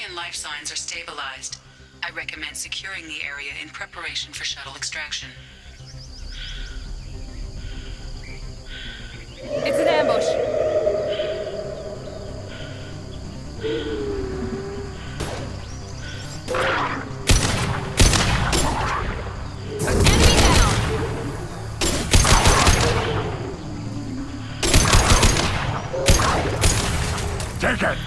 and life signs are stabilized. I recommend securing the area in preparation for shuttle extraction. It's an ambush. Enemy down. Take it!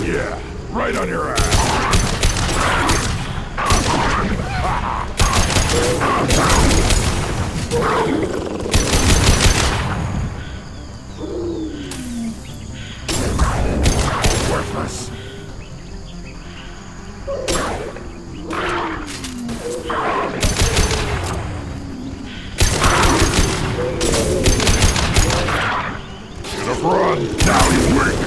Yeah, right on your ass! Worthless! Should have run! Now he's weak!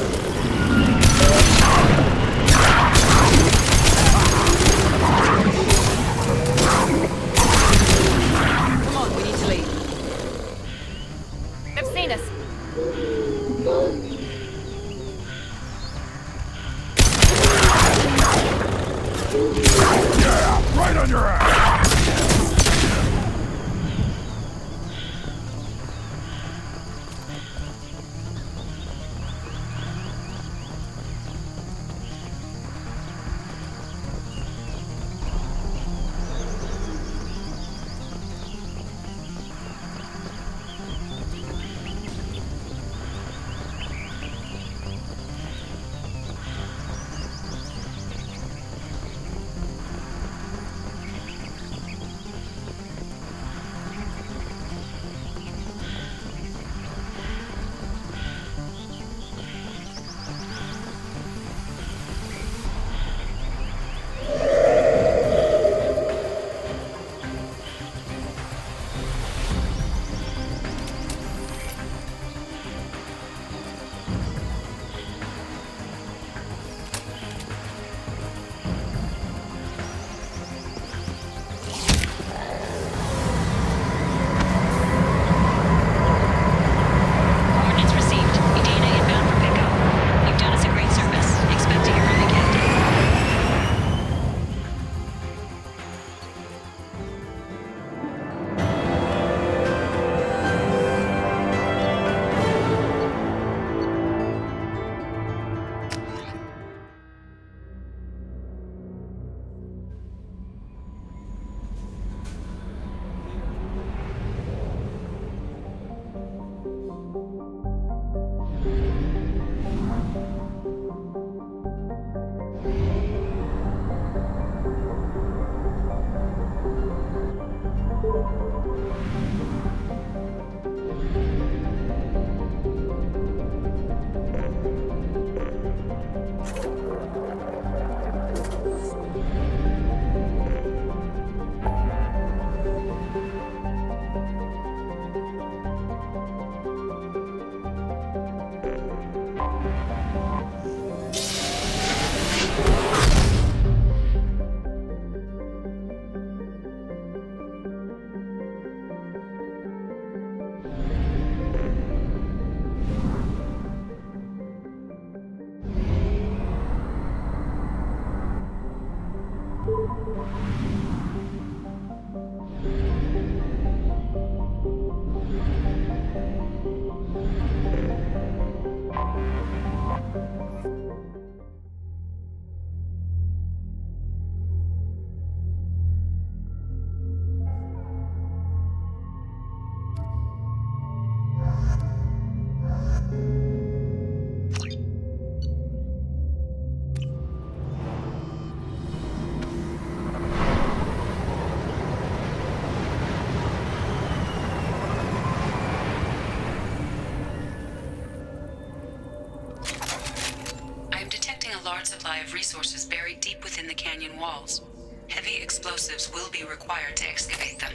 Come on, we need to leave. They've seen us. Yeah, right on your ass! Coordinates received. Medina inbound for pickup. You've done us a great service. Expect to hear from you again. Supply of resources buried deep within the canyon walls. Heavy explosives will be required to excavate them.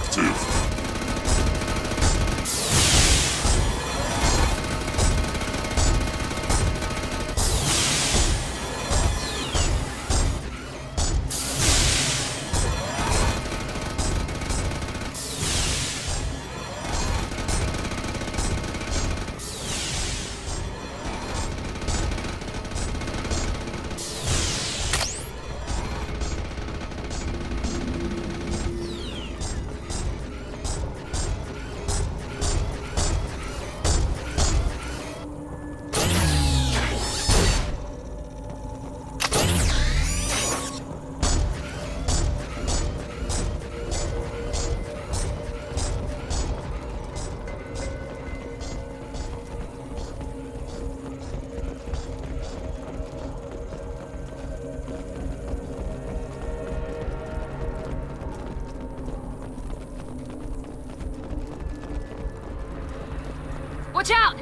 active. Watch out!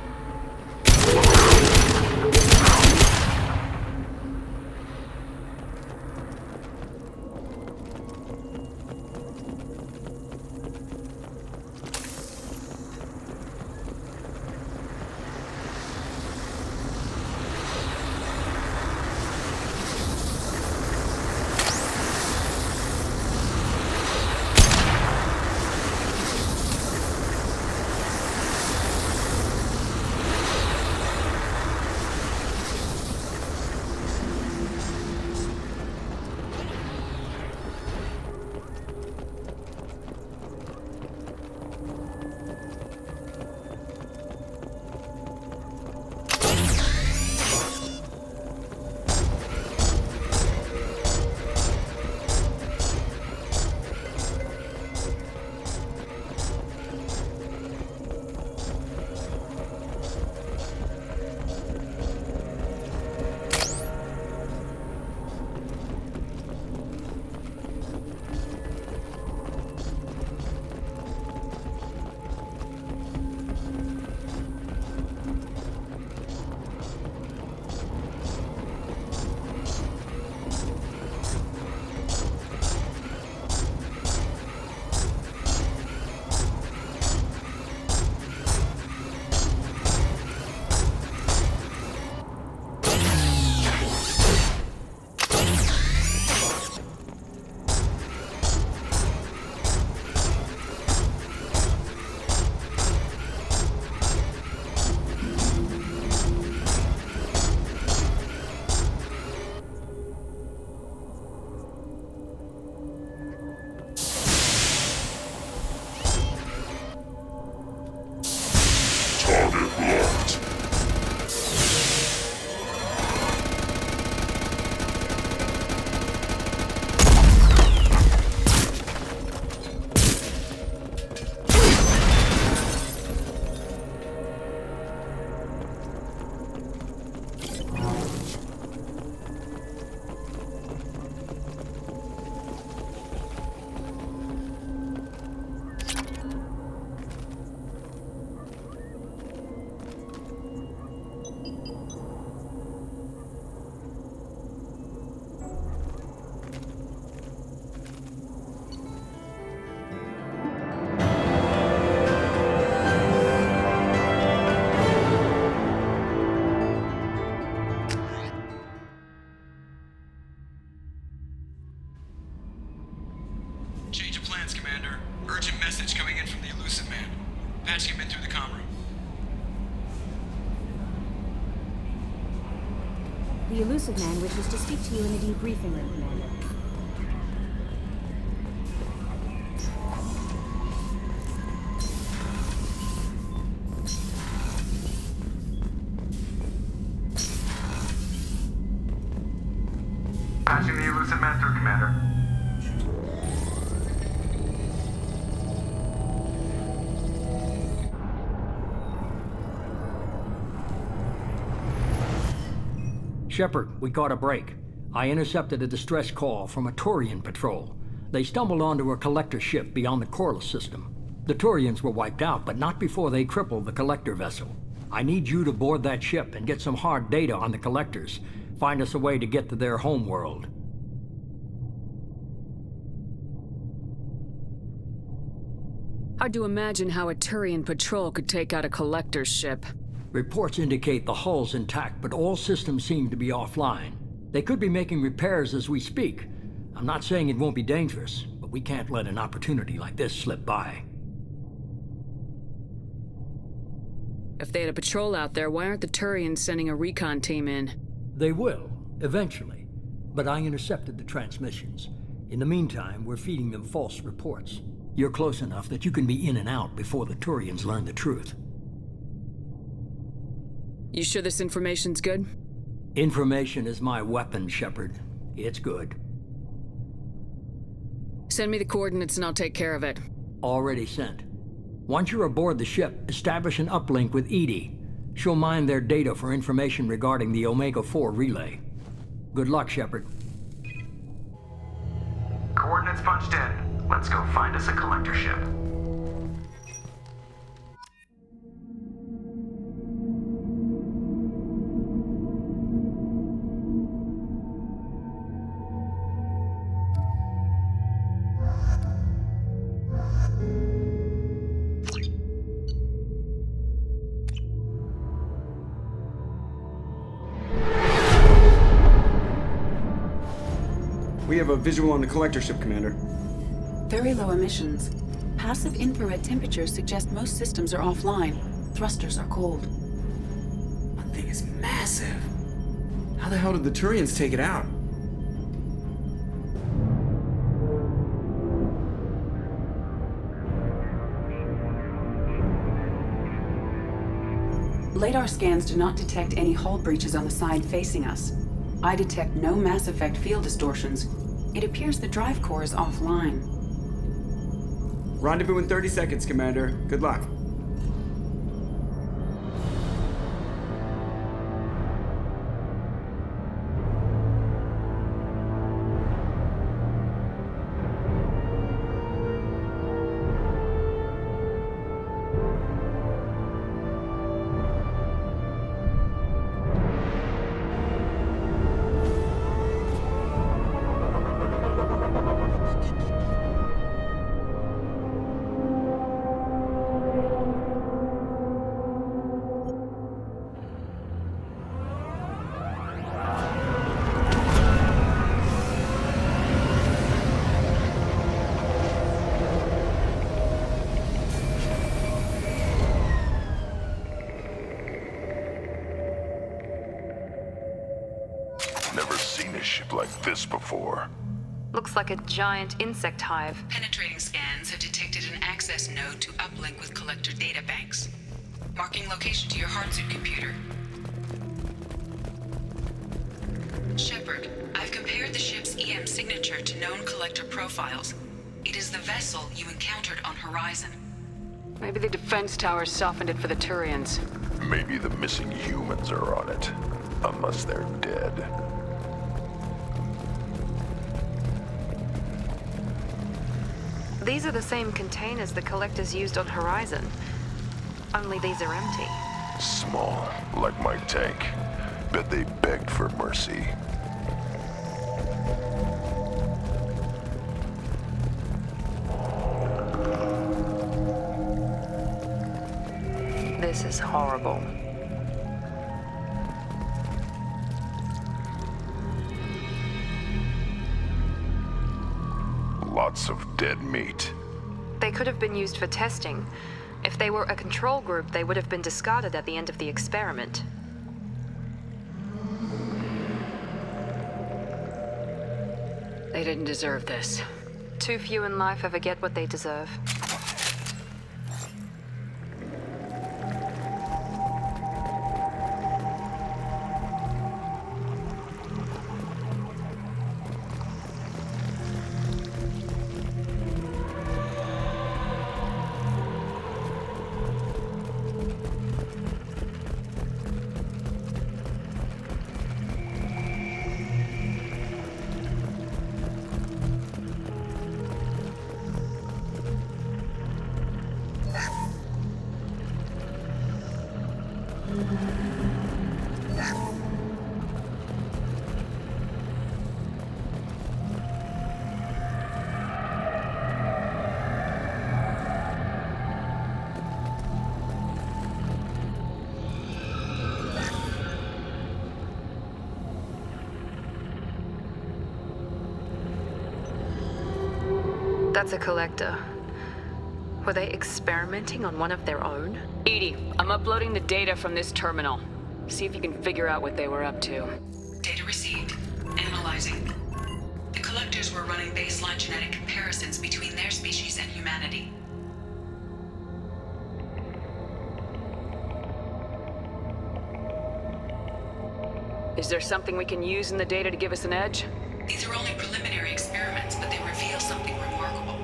Change of plans, Commander. Urgent message coming in from the Elusive Man. Patching him in through the comm room. The Elusive Man wishes to speak to you in the debriefing room, Commander. Patching the Elusive Man through, Commander. Shepard, we caught a break. I intercepted a distress call from a Turian patrol. They stumbled onto a collector ship beyond the Corliss system. The Turians were wiped out, but not before they crippled the collector vessel. I need you to board that ship and get some hard data on the collectors. Find us a way to get to their home world. Hard to imagine how a Turian patrol could take out a collector's ship. Reports indicate the hull's intact, but all systems seem to be offline. They could be making repairs as we speak. I'm not saying it won't be dangerous, but we can't let an opportunity like this slip by. If they had a patrol out there, why aren't the Turians sending a recon team in? They will, eventually. But I intercepted the transmissions. In the meantime, we're feeding them false reports. You're close enough that you can be in and out before the Turians learn the truth. You sure this information's good? Information is my weapon, Shepard. It's good. Send me the coordinates and I'll take care of it. Already sent. Once you're aboard the ship, establish an uplink with EDI. She'll mine their data for information regarding the Omega-4 relay. Good luck, Shepard. Coordinates punched in. Let's go find us a collector ship. We have a visual on the collector ship, Commander. Very low emissions. Passive infrared temperatures suggest most systems are offline. Thrusters are cold. That thing is massive. How the hell did the Turians take it out? Radar scans do not detect any hull breaches on the side facing us. I detect no mass effect field distortions. It appears the drive core is offline. Rendezvous in 30 seconds, Commander. Good luck. Never seen a ship like this before. Looks like a giant insect hive. Penetrating scans have detected an access node to uplink with collector data banks. Marking location to your hardsuit computer. Shepard, I've compared the ship's EM signature to known collector profiles. It is the vessel you encountered on Horizon. Maybe the defense towers softened it for the Turians. Maybe the missing humans are on it. Unless they're dead. These are the same containers the collectors used on Horizon. Only these are empty. Small, like my tank. Bet they begged for mercy. This is horrible. Lots of dead meat. They could have been used for testing. If they were a control group, they would have been discarded at the end of the experiment. They didn't deserve this. Too few in life ever get what they deserve. That's a collector. Were they experimenting on one of their own? Edie, I'm uploading the data from this terminal. See if you can figure out what they were up to. Data received. Analyzing. The collectors were running baseline genetic comparisons between their species and humanity. Is there something we can use in the data to give us an edge? These are only preliminary experiments, but they reveal something remarkable.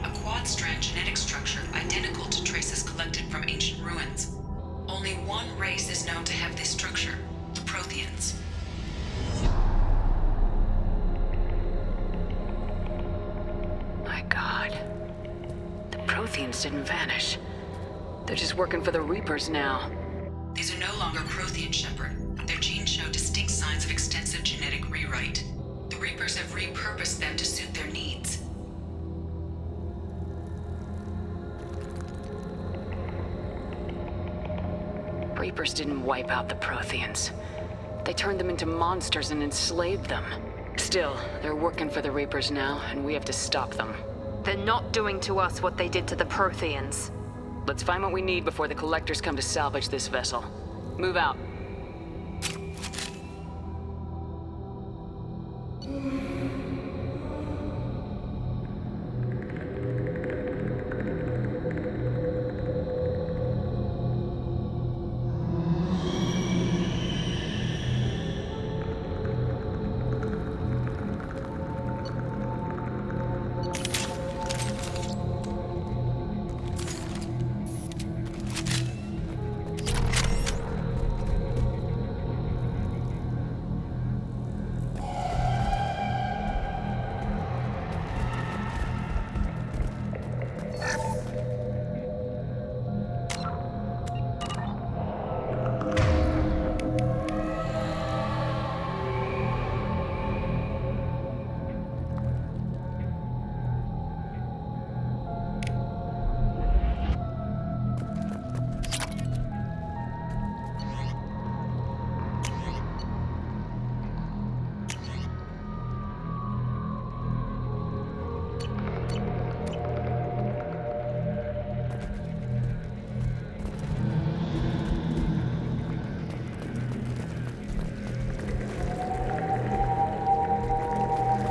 A quad-strand genetic structure identical to traces collected from ancient ruins. Only one race is known to have this structure, the Protheans. My God. The Protheans didn't vanish. They're just working for the Reapers now. These are no longer Prothean, Shepard. Their genes show distinct signs of extensive genetic rewrite. The Reapers have repurposed them to suit their needs. Reapers didn't wipe out the Protheans. They turned them into monsters and enslaved them. Still, they're working for the Reapers now, and we have to stop them. They're not doing to us what they did to the Protheans. Let's find what we need before the Collectors come to salvage this vessel. Move out.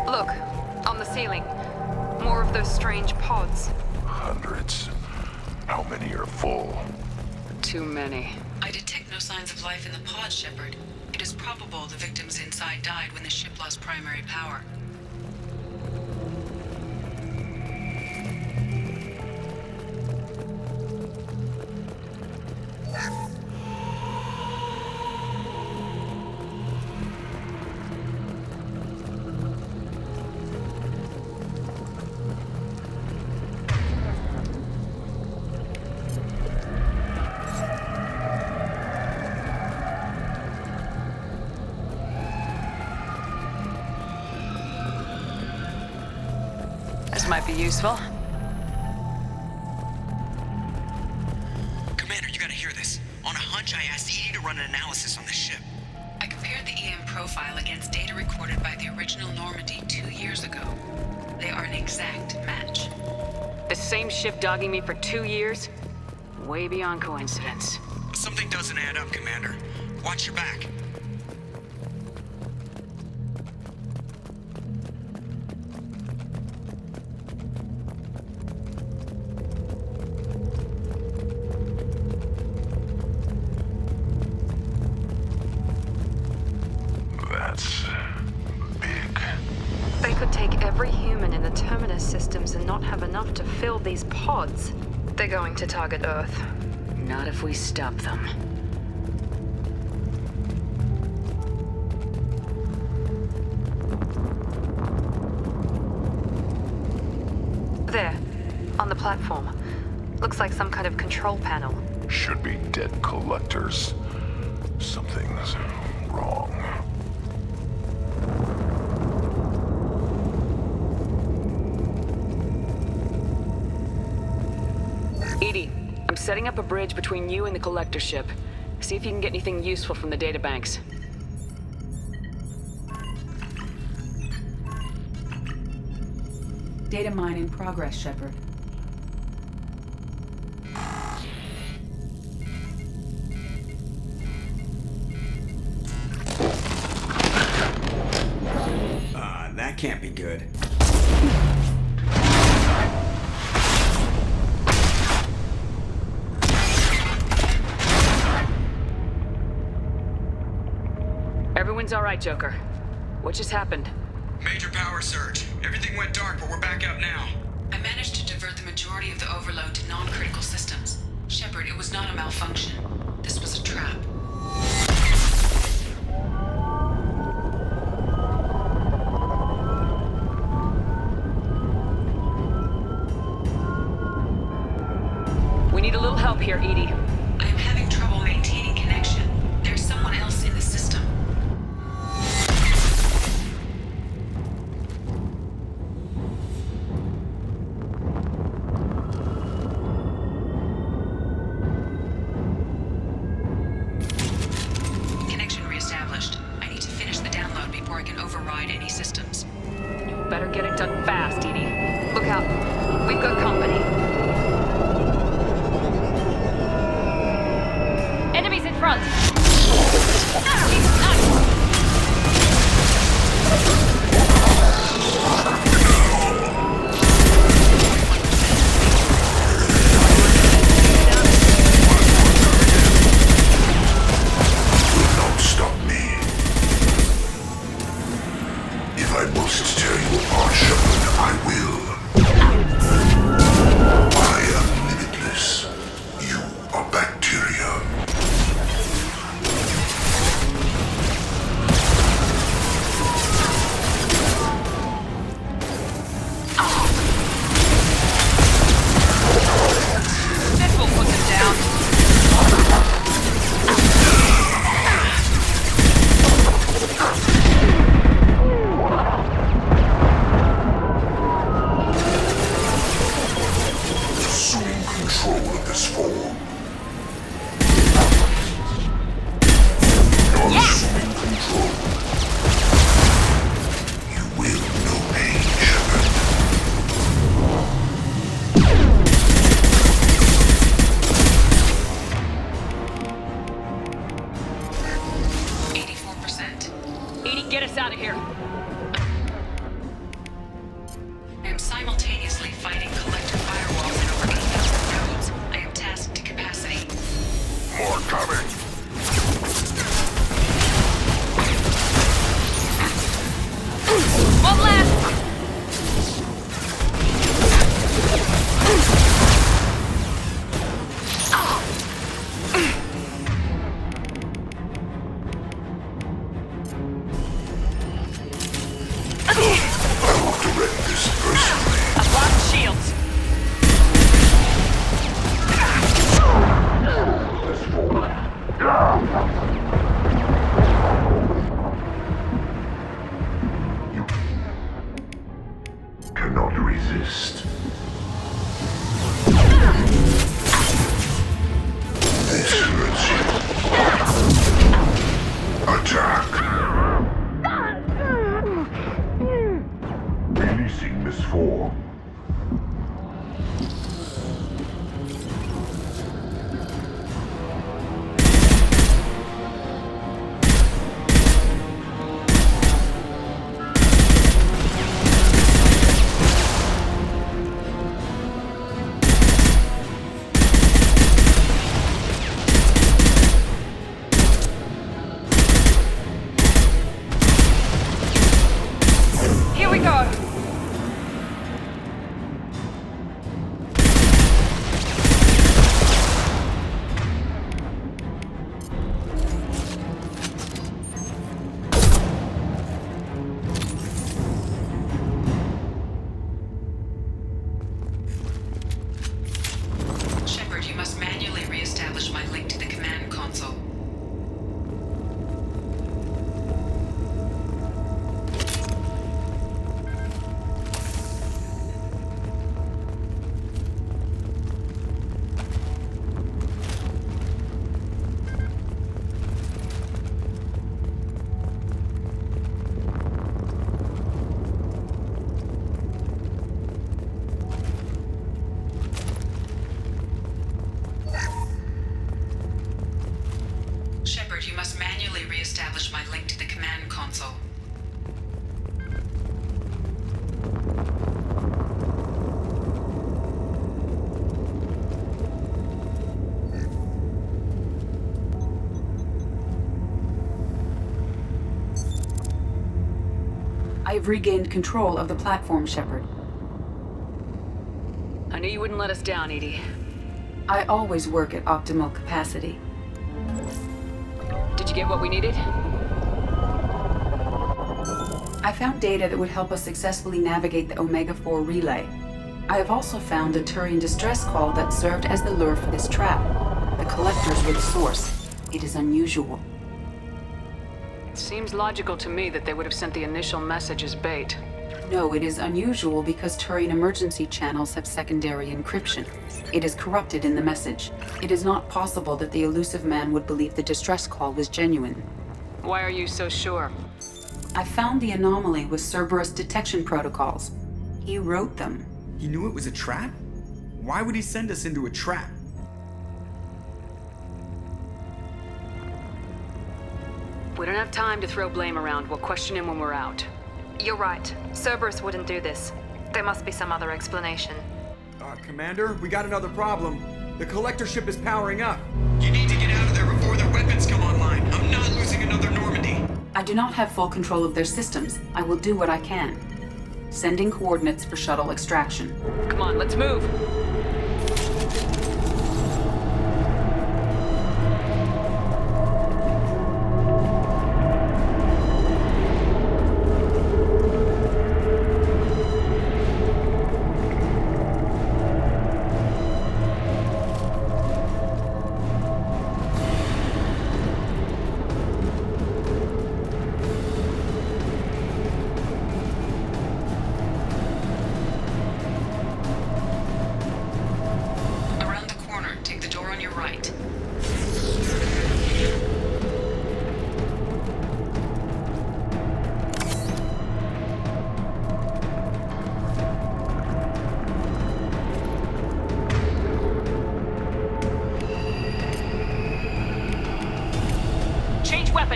Look, on the ceiling. More of those strange pods. Hundreds. How many are full? Too many. I detect no signs of life in the pod, Shepard. It is probable the victims inside died when the ship lost primary power. This might be useful. Commander, you gotta hear this. On a hunch, I asked Edie to run an analysis on this ship. I compared the EM profile against data recorded by the original Normandy 2 years ago. They are an exact match. The same ship dogging me for 2 years? Way beyond coincidence. Something doesn't add up, Commander. Watch your back. That's big. They could take every human in the Terminus systems and not have enough to fill these pods. They're going to target Earth. Not if we stop them. There, on the platform. Looks like some kind of control panel. Should be dead collectors. Something's wrong. Edie, I'm setting up a bridge between you and the Collector ship. See if you can get anything useful from the databanks. Data mine in progress, Shepard. That can't be good. Everyone's all right, Joker. What just happened? Major power surge. Everything went dark, but we're back up now. I managed to divert the majority of the overload to non-critical systems. Shepard, it was not a malfunction. This was a trap. We need a little help here, Edie. I am having trouble maintaining connection. There's someone else in the system. Connection reestablished. I need to finish the download before I can override any systems. You better get it done fast, Edie. Look out. We've got company. Enemies in front! Don't stop me. If I must tear you apart, Shepard, I will. I am limitless. You are bacteria. This will put them down. Assume control of this form. You're assuming control. You will know pain, Shepard. Edie, get us out of here. I am simultaneously fighting collector firewalls in over 8,000 nodes. I am tasked to capacity. More coming. One left! I will direct this personally. I've lost shields. You cannot resist. This hurts you. Attack. Releasing this form. Here we go! I have regained control of the platform, Shepard. I knew you wouldn't let us down, Edie. I always work at optimal capacity. Did you get what we needed? I found data that would help us successfully navigate the Omega-4 relay. I have also found a Turian distress call that served as the lure for this trap. The collectors were the source. It is unusual. It seems logical to me that they would have sent the initial message as bait. No, it is unusual because Turian emergency channels have secondary encryption. It is corrupted in the message. It is not possible that the elusive man would believe the distress call was genuine. Why are you so sure? I found the anomaly with Cerberus detection protocols. He wrote them. He knew it was a trap? Why would he send us into a trap? We don't have time to throw blame around. We'll question him when we're out. You're right. Cerberus wouldn't do this. There must be some other explanation. Commander, we got another problem. The collector ship is powering up. You need to get out of there before their weapons come online. I'm not losing another Normandy. I do not have full control of their systems. I will do what I can. Sending coordinates for shuttle extraction. Come on, let's move.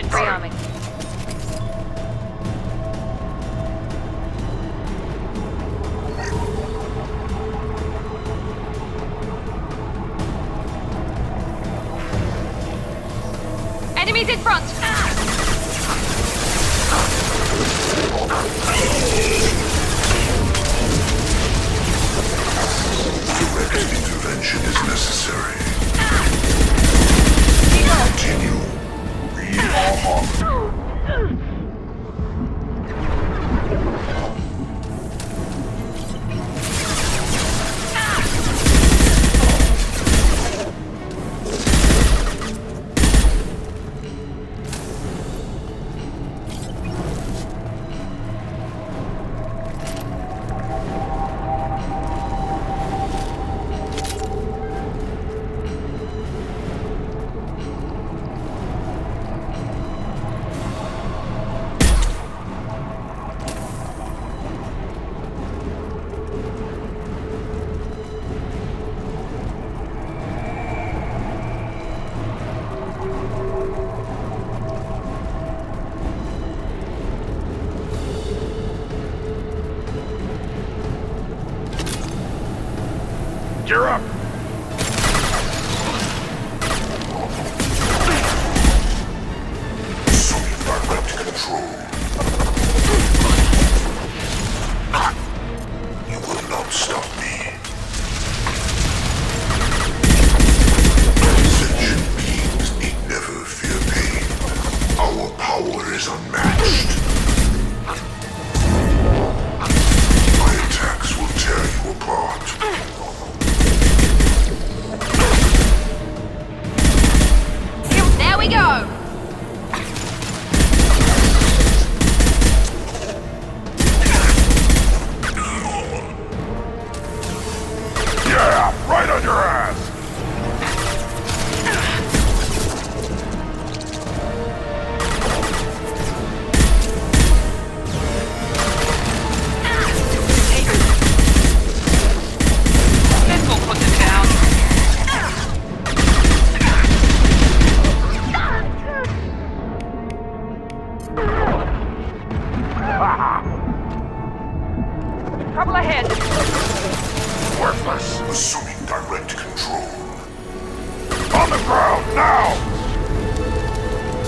Rearming. Enemies in front! Direct intervention is necessary. Continue. Read all harmony. You're up. Assuming direct control. You will not stop me. Sentient beings need never fear pain. Our power is unmatched. My attacks will tear you apart. There we go! Yeah, right on your ass. This will put them down. Trouble ahead. Worthless. Assuming direct control. On the ground, now!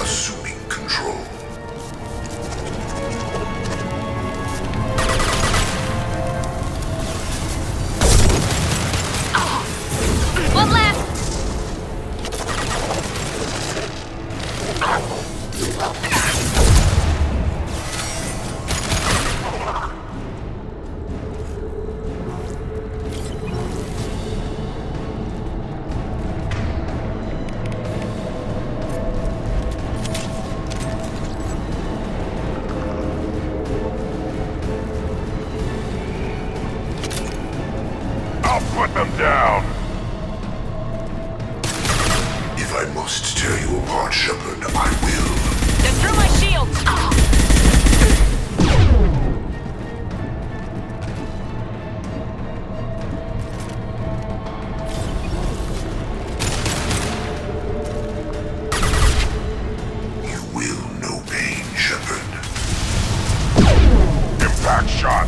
Assuming control. Put them down! If I must tear you apart, Shepard, I will. They're through my shields! You will know pain, Shepard. Impact shot!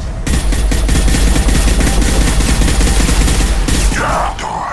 Die!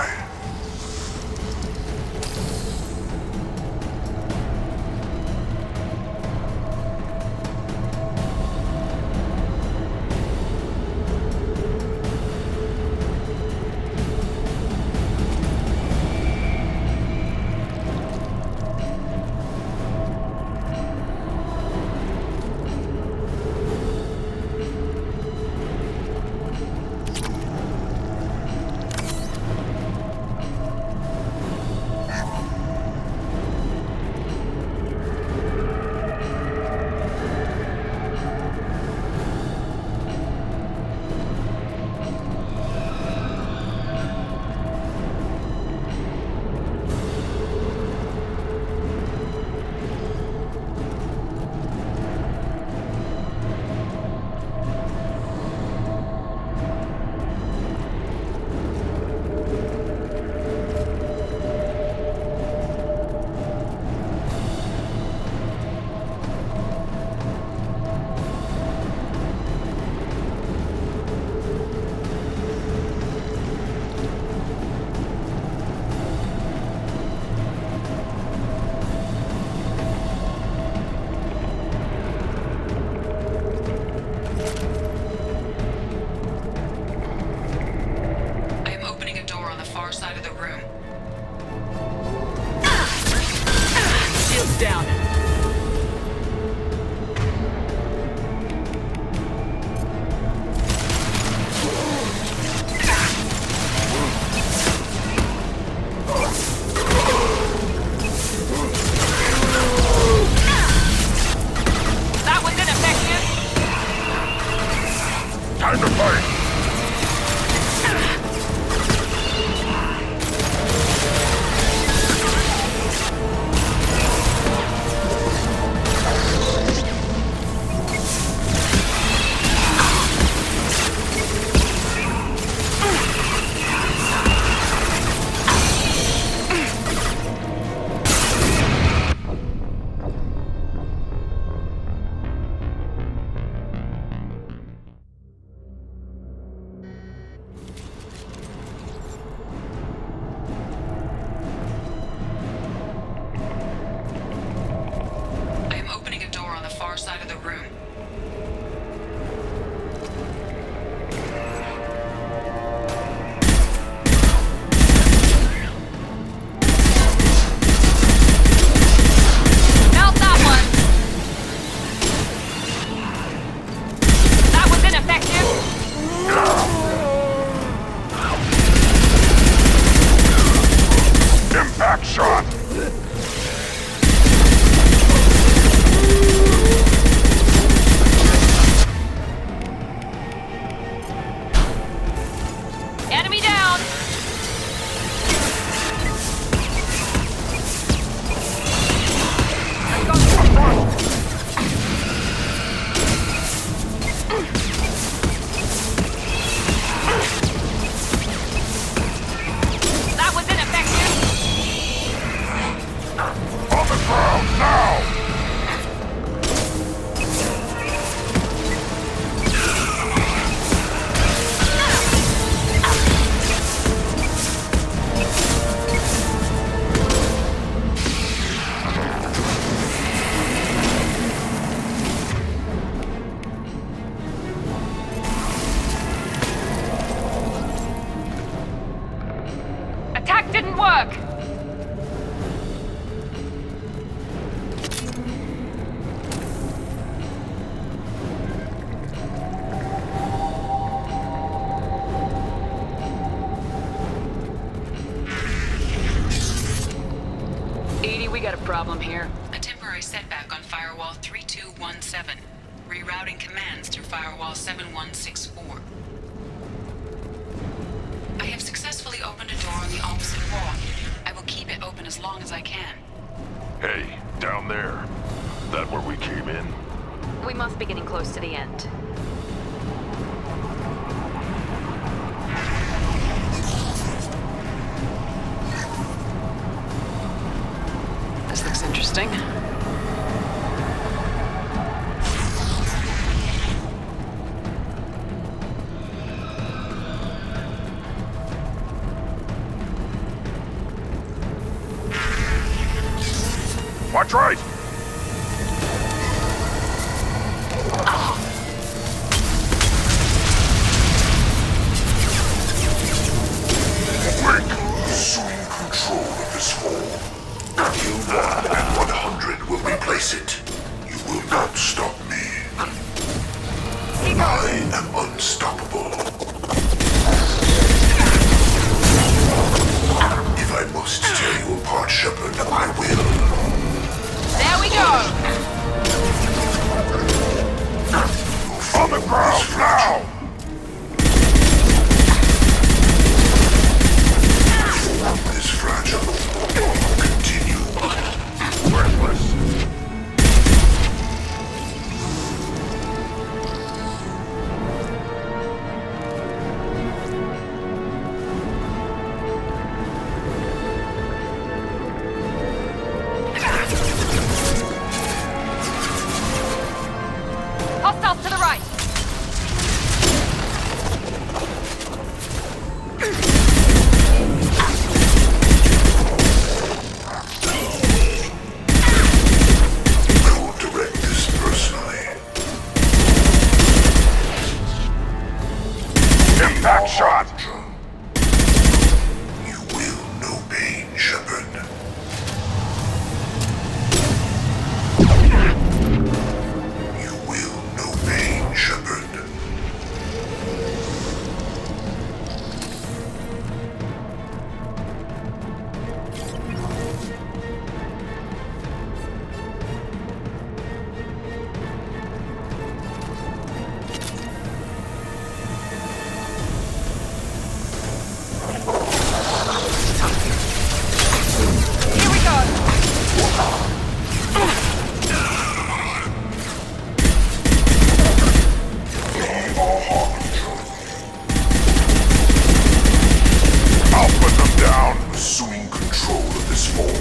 work! We got a problem here. A temporary setback on Firewall 3217. Rerouting commands through Firewall 7164. I have succeeded. as long as I can. Hey, down there. That where we came in? We must be getting close to the end. This looks interesting. Watch right! Awake, assuming control of this fall. Kill 1 and 100 will replace it. You will not stop me. I am unstoppable. If I must tear you apart, Shepard, I will. There we go! On the ground, now! Is fragile. Continue. Worthless. Hostiles to the right! I will direct this personally. Impact shot! You will know pain, Shepard. You will know pain, Shepard. Here we go! I'll put them down! Assuming control of this fall.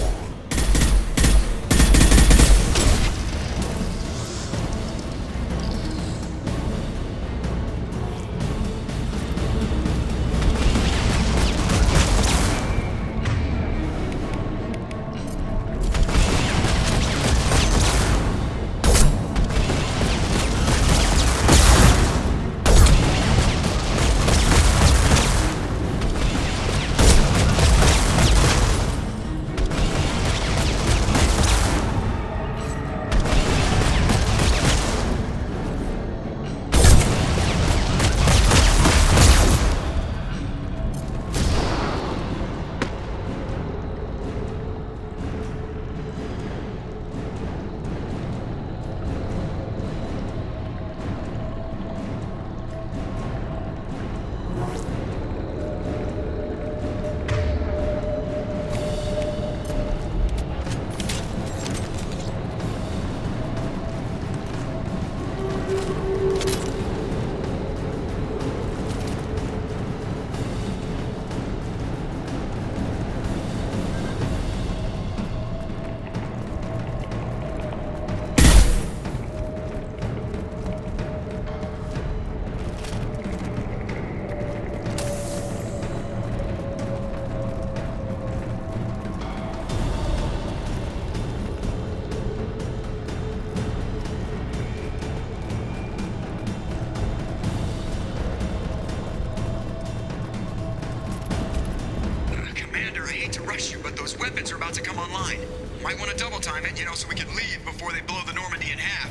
Those weapons are about to come online. Might want to double time it, so we can leave before they blow the Normandy in half.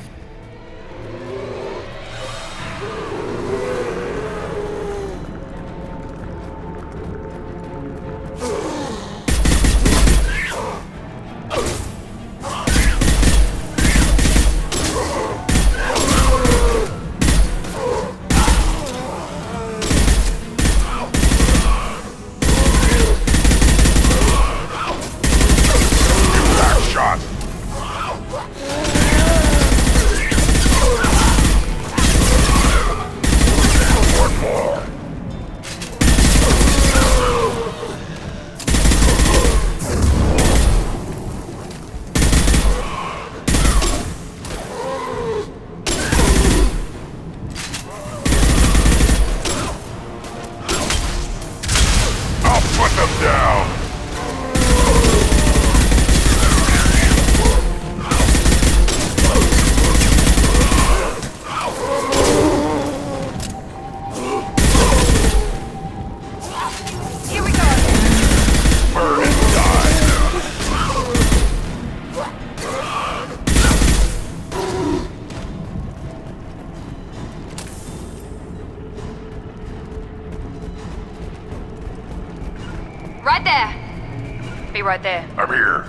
Right there. Be right there. I'm here.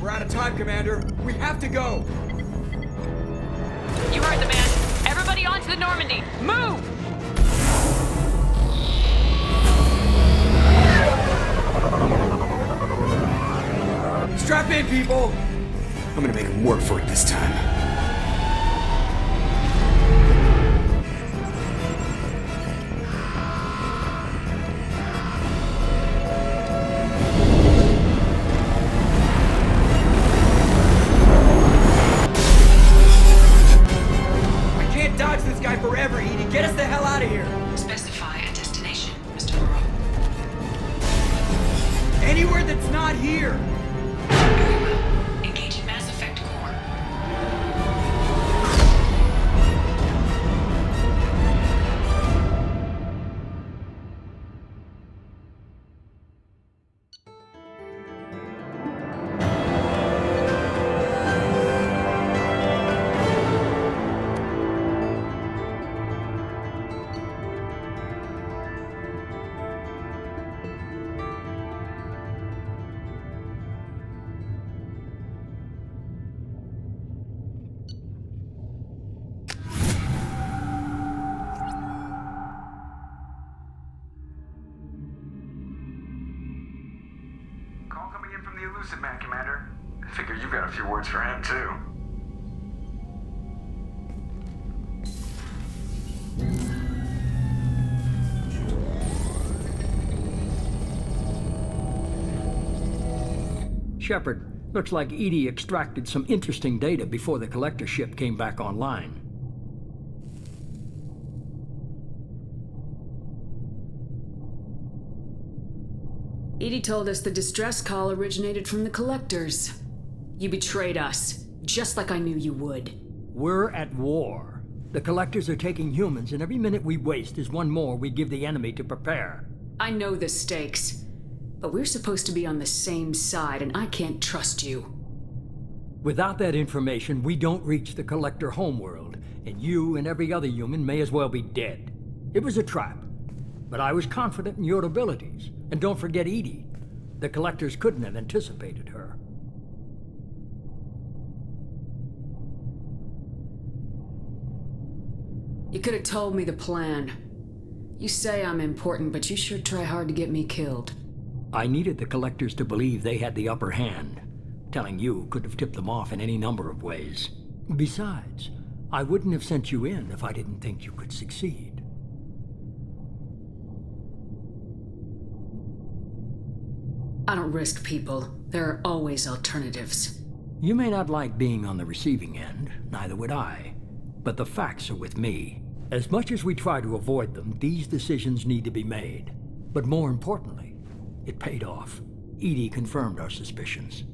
We're out of time, Commander. We have to go. You heard the man. Everybody onto the Normandy. Move! Strap in, people. I'm gonna make them work for it this time. Dodge this guy forever, Edie. Get us the hell out of here. Specify a destination, Mr. Moreau. Anywhere that's not here. Very well. Engaging Mass Effect core. Call coming in from the Elusive Man, Commander. I figure you've got a few words for him, too. Shepard, looks like EDI extracted some interesting data before the collector ship came back online. Edie told us the distress call originated from the collectors. You betrayed us, just like I knew you would. We're at war. The collectors are taking humans, and every minute we waste is one more we give the enemy to prepare. I know the stakes, but we're supposed to be on the same side, and I can't trust you. Without that information, we don't reach the collector homeworld, and you and every other human may as well be dead. It was a trap, but I was confident in your abilities. And don't forget Edie. The collectors couldn't have anticipated her. You could have told me the plan. You say I'm important, but you sure try hard to get me killed. I needed the collectors to believe they had the upper hand. Telling you could have tipped them off in any number of ways. Besides, I wouldn't have sent you in if I didn't think you could succeed. I don't risk people. There are always alternatives. You may not like being on the receiving end, neither would I. But the facts are with me. As much as we try to avoid them, these decisions need to be made. But more importantly, it paid off. Edie confirmed our suspicions.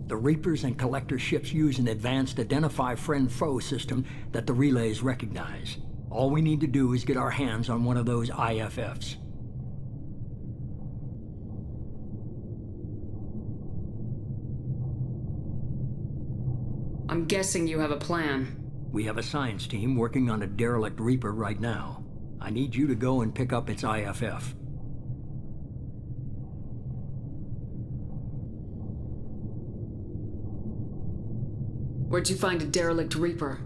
The Reapers and Collector ships use an advanced Identify Friend-Foe system that the relays recognize. All we need to do is get our hands on one of those IFFs. I'm guessing you have a plan. We have a science team working on a derelict Reaper right now. I need you to go and pick up its IFF. Where'd you find a derelict Reaper?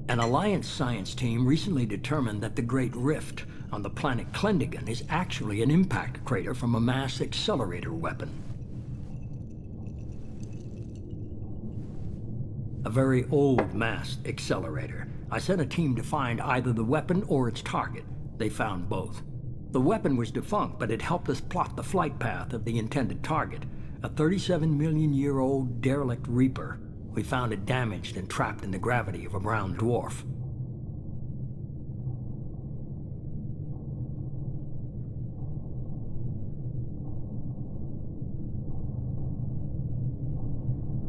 An Alliance science team recently determined that the Great Rift on the planet Klendigan is actually an impact crater from a mass accelerator weapon. A very old mass accelerator. I sent a team to find either the weapon or its target. They found both. The weapon was defunct, but it helped us plot the flight path of the intended target, a 37-million-year-old derelict Reaper. We found it damaged and trapped in the gravity of a brown dwarf.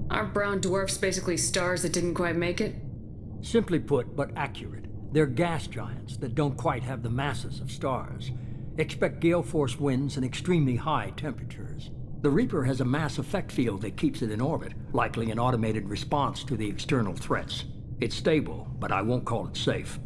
Aren't brown dwarfs basically stars that didn't quite make it? Simply put, but accurate. They're gas giants that don't quite have the masses of stars. Expect gale force winds and extremely high temperatures. The Reaper has a mass effect field that keeps it in orbit, likely an automated response to the external threats. It's stable, but I won't call it safe.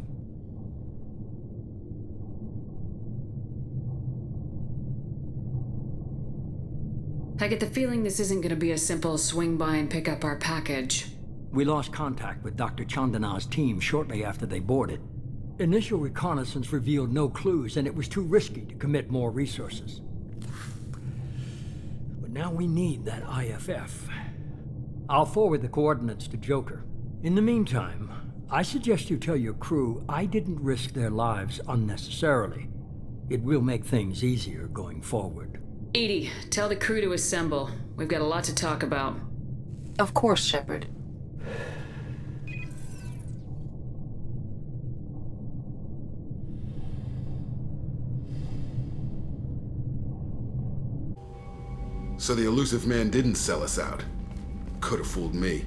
I get the feeling this isn't gonna be a simple swing by and pick up our package. We lost contact with Dr. Chandana's team shortly after they boarded. Initial reconnaissance revealed no clues, and it was too risky to commit more resources. But now we need that IFF. I'll forward the coordinates to Joker. In the meantime, I suggest you tell your crew I didn't risk their lives unnecessarily. It will make things easier going forward. Edie, tell the crew to assemble. We've got a lot to talk about. Of course, Shepard. So the elusive man didn't sell us out. Could have fooled me.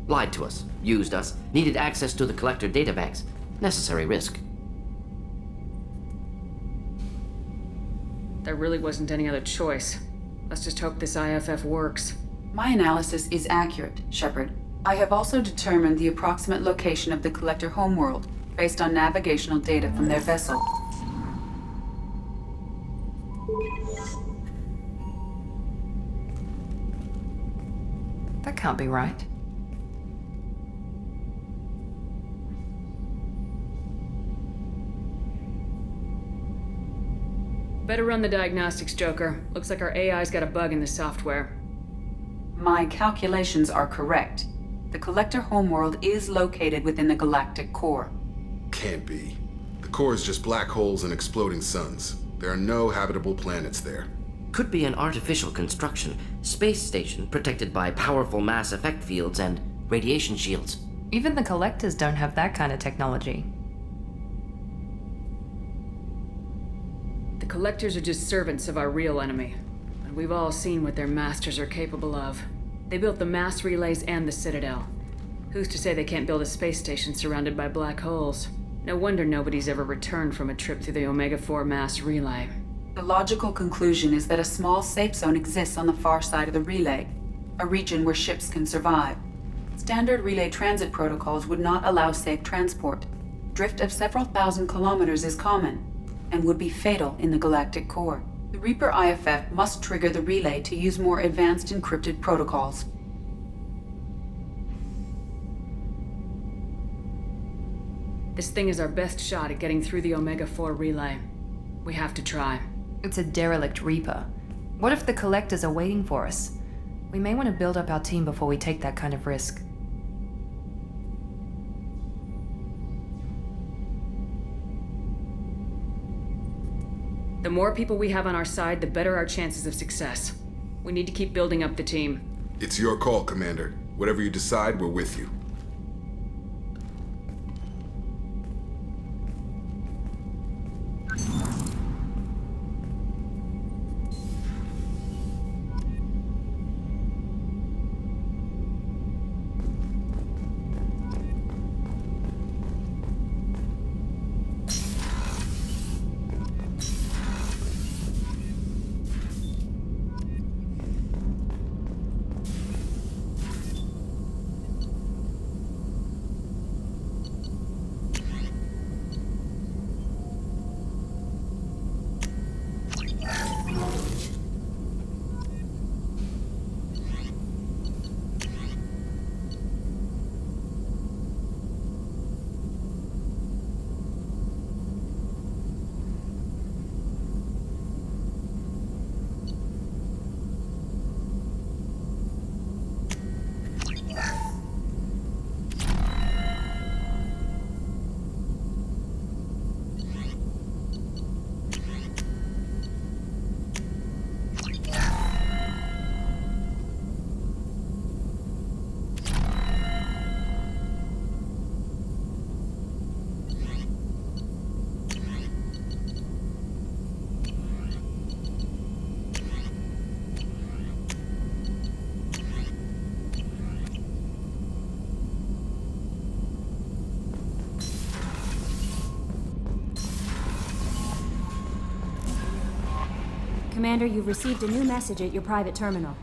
Lied to us, used us, needed access to the collector databanks. Necessary risk. There really wasn't any other choice. Let's just hope this IFF works. My analysis is accurate, Shepard. I have also determined the approximate location of the collector homeworld based on navigational data from their vessel. That can't be right. Better run the diagnostics, Joker. Looks like our AI's got a bug in the software. My calculations are correct. The collector homeworld is located within the galactic core. Can't be. The core is just black holes and exploding suns. There are no habitable planets there. Could be an artificial construction, space station protected by powerful mass effect fields and radiation shields. Even the collectors don't have that kind of technology. The collectors are just servants of our real enemy. And we've all seen what their masters are capable of. They built the mass relays and the Citadel. Who's to say they can't build a space station surrounded by black holes? No wonder nobody's ever returned from a trip through the Omega-4 mass relay. The logical conclusion is that a small safe zone exists on the far side of the relay, a region where ships can survive. Standard relay transit protocols would not allow safe transport. Drift of several thousand kilometers is common, and would be fatal in the galactic core. The Reaper IFF must trigger the relay to use more advanced encrypted protocols. This thing is our best shot at getting through the Omega-4 relay. We have to try. It's a derelict Reaper. What if the collectors are waiting for us? We may want to build up our team before we take that kind of risk. The more people we have on our side, the better our chances of success. We need to keep building up the team. It's your call, Commander. Whatever you decide, we're with you. Commander, you've received a new message at your private terminal.